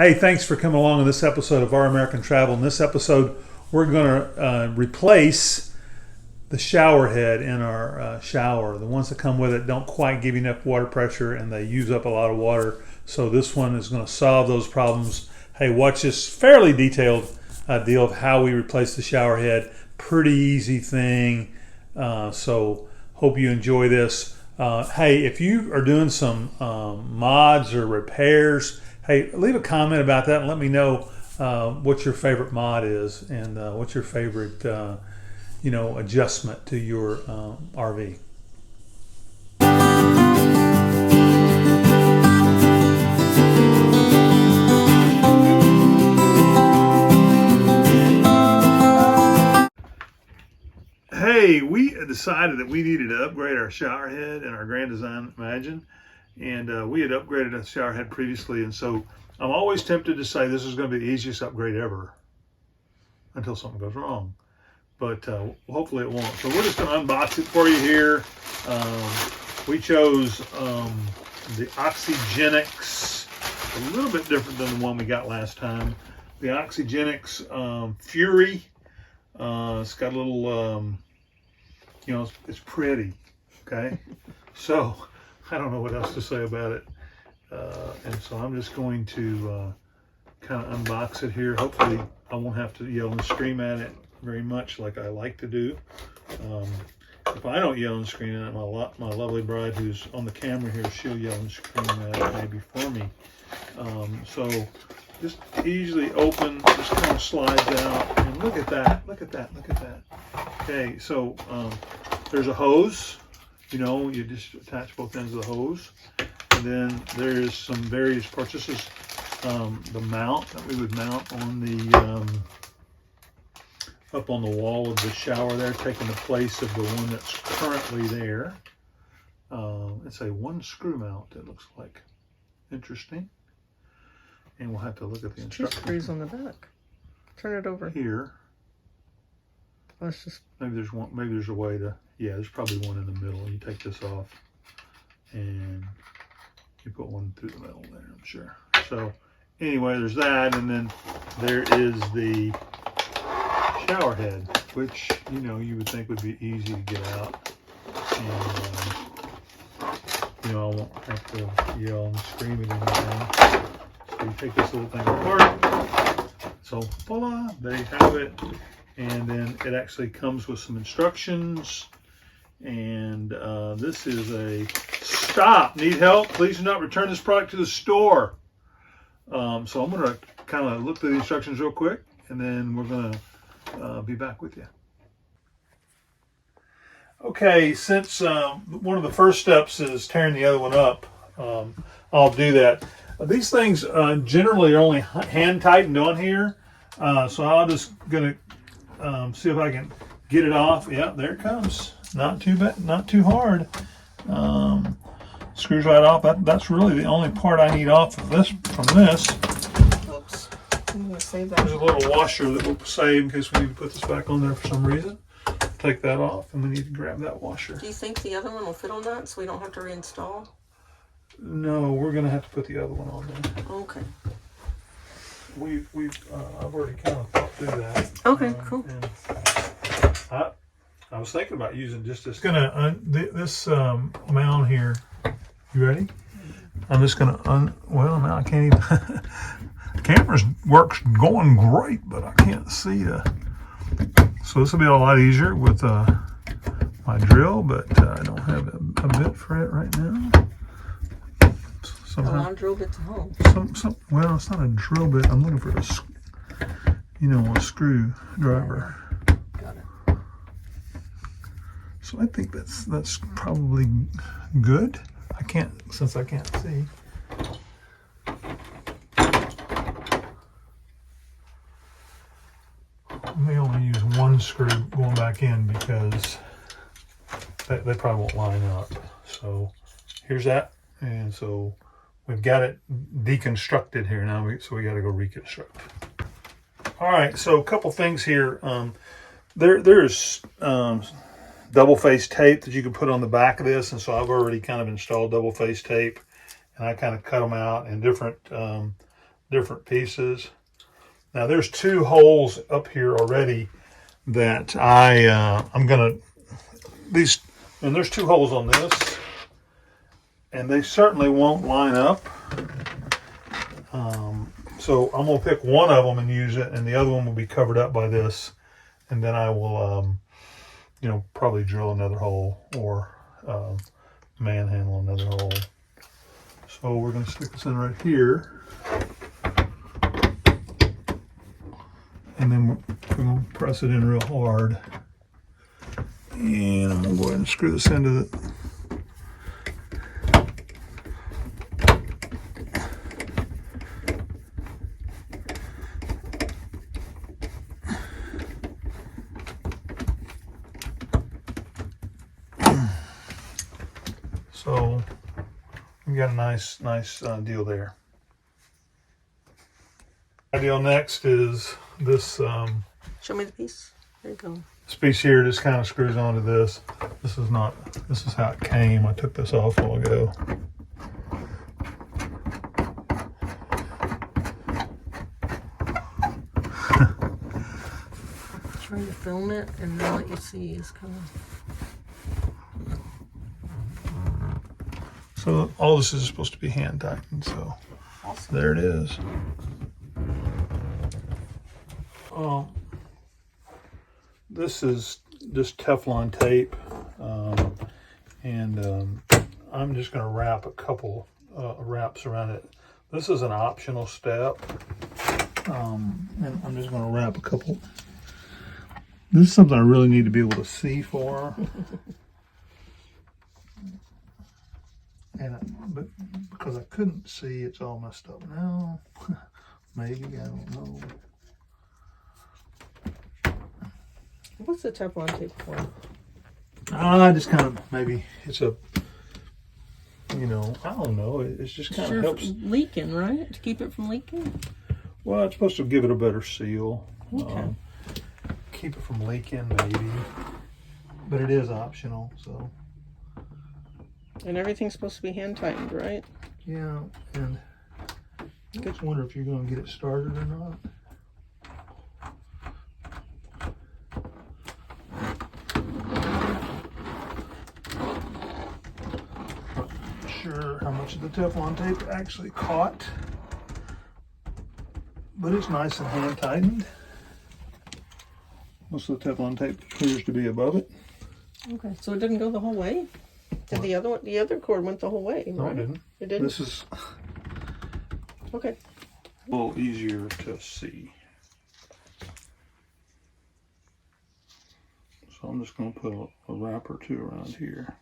Hey, thanks for coming along in this episode of Our American Travel. In this episode, we're going to replace the shower head in our shower. The ones that come with it don't quite give you enough water pressure and they use up a lot of water. So this one is going to solve those problems. Hey, watch this fairly detailed deal of how we replace the shower head. Pretty easy thing. So hope you enjoy this. Hey, if you are doing some mods or repairs, hey, leave a comment about that and let me know what your favorite mod is and what's your favorite adjustment to your RV. Hey, we decided that we needed to upgrade our shower head in our Grand Design Imagine, and we had upgraded a shower head previously, and so I'm always tempted to say this is going to be the easiest upgrade ever until something goes wrong, but hopefully it won't. So we're just going to unbox it for you here. We chose the OXYgenics, a little bit different than the one we got last time. The OXYgenics Fury. It's got a little, it's pretty, okay? So I don't know what else to say about it. And so I'm just going to kind of unbox it here. Hopefully I won't have to yell and scream at it very much like I like to do. If I don't yell and scream at it, my lovely bride who's on the camera here, she'll yell and scream at it maybe for me. So just easily open, just kind of slides out, and look at that, look at that, look at that. Okay, so there's a hose, you just attach both ends of the hose, and then there's some various parts. This is the mount that we would mount on the, up on the wall of the shower there, taking the place of the one that's currently there. It's a one screw mount, it looks like. Interesting. And we'll have to look at the instructions. Two screws on the back. Turn it over. Here. Let's just... Maybe there's one. Maybe there's a way to. Yeah, there's probably one in the middle. You take this off, and you put one through the middle there. I'm sure. So anyway, there's that, and then there is the shower head, which you would think would be easy to get out, and I won't have to yell and scream at anything. So you take this little thing apart, so voila, there you have it, and then it actually comes with some instructions, and this is a stop, need help, please do not return this product to the store. So I'm going to kind of look through the instructions real quick, and then we're going to be back with you. Okay, since one of the first steps is tearing the other one up, I'll do that. These things generally are only hand tightened on here, so I'm just gonna see if I can get it off. Yeah, there it comes. Not too bad, not too hard. Screws right off. That's really the only part I need off of this from this. Oops. I'm gonna save that. There's a little washer that we'll save in case we need to put this back on there for some reason. Take that off, and we need to grab that washer. Do you think the other one will fit on that, so we don't have to reinstall? No, we're gonna have to put the other one on there. Okay. I've already kind of thought through that. Okay, cool. And I was thinking about using just this. This mount here. You ready? I'm just gonna well, now I can't even. The camera works going great, but I can't see so this will be a lot easier with my drill, but I don't have a bit for it right now. Somehow. Drill bit to home. Well, it's not a drill bit. I'm looking for a screwdriver. Got it. So I think that's probably good. Since I can't see. I may only use one screw going back in because they probably won't line up. So here's that, and so we've got it deconstructed here now, so we got to go reconstruct. All right, so a couple things here. There's double-face tape that you can put on the back of this, and so I've already kind of installed double-face tape, and I kind of cut them out in different different pieces. Now there's 2 holes up here already that I'm gonna, and there's 2 holes on this, and they certainly won't line up. So I'm gonna pick one of them and use it, and the other one will be covered up by this, and then I will, probably drill another hole or manhandle another hole. So we're gonna stick this in right here, and then we're gonna press it in real hard, and I'm gonna go ahead and screw this into the. So we got a nice deal there. Deal next is this. Show me the piece. There you go. This piece here just kind of screws onto this. This is how it came. I took this off a while ago. Trying to film it, and then what you see is kind of. So all this is supposed to be hand tightened. So Awesome. there it is. This is just Teflon tape, and I'm just going to wrap a couple wraps around it. This is an optional step, and I'm just going to wrap a couple. This is something I really need to be able to see for. But because I couldn't see, it's all messed up now. Maybe, I don't know. What's the Teflon tape for? Just kind of, maybe it's a, I don't know. It's just kind of helps. Leaking, right? To keep it from leaking? Well, it's supposed to give it a better seal. Okay. Keep it from leaking, maybe. But it is optional, so. And everything's supposed to be hand tightened, right? Yeah, and I just wonder if you're going to get it started or not. Not sure how much of the Teflon tape actually caught, but it's nice and hand tightened. Most of the Teflon tape appears to be above it. Okay, so it didn't go the whole way? Did the other one? The other cord went the whole way, right? No, it didn't. It didn't? This is okay. a little easier to see. So I'm just going to put a wrap or 2 around here.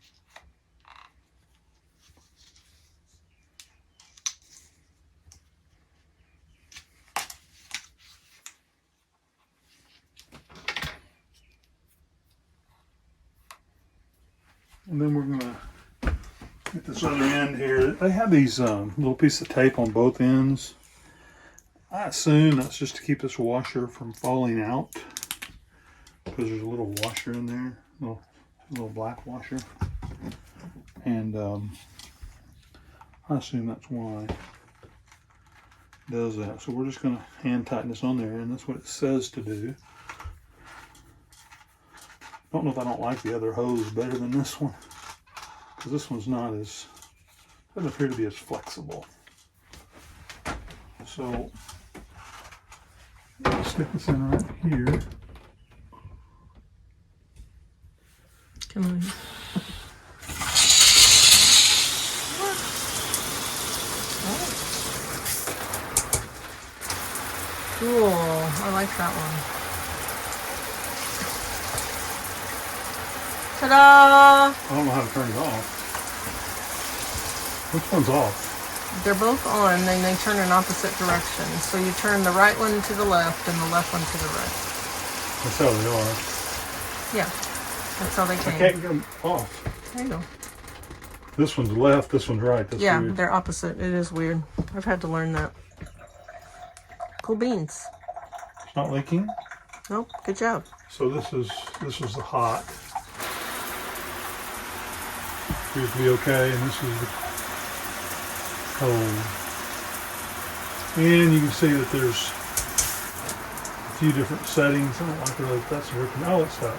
And then we're going to get this other end here. They have these little pieces of tape on both ends. I assume that's just to keep this washer from falling out, because there's a little washer in there, a little black washer. And I assume that's why it does that. So we're just going to hand tighten this on there, and that's what it says to do. I don't know if I don't like the other hose better than this one, because this one's not as, doesn't appear to be as flexible. So I'll stick this in right here. Can I? Cool. I like that one. Ta-da! I don't know how to turn it off. Which one's off? They're both on, and they turn in opposite directions. So you turn the right one to the left and the left one to the right. That's how they are. Yeah, that's how they I came. can't get them off. There you go. This one's left, this one's right. That's Yeah, weird. they're opposite. It is weird. I've had to learn that. Cool beans. It's not leaking. Nope, good job. So this was the hot. Appears to be okay, and this is the cold. And you can see that there's a few different settings. I don't like really if that's working. Oh, it stopped.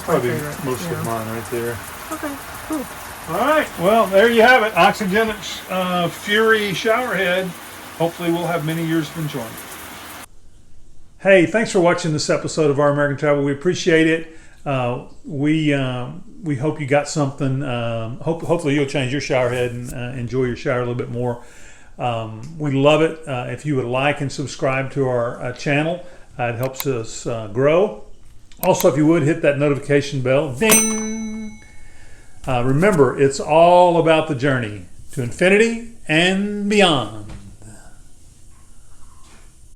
Probably most of mine right there. Okay, cool. All right, well, there you have it. OXYgenics Fury shower head. Hopefully we'll have many years of enjoyment. Hey, thanks for watching this episode of Our American Travel. We appreciate it. We hope you got something. Hopefully you'll change your shower head and enjoy your shower a little bit more. We love it. If you would like and subscribe to our channel, it helps us grow. Also, if you would, hit that notification bell. Ding! Remember, it's all about the journey to infinity and beyond.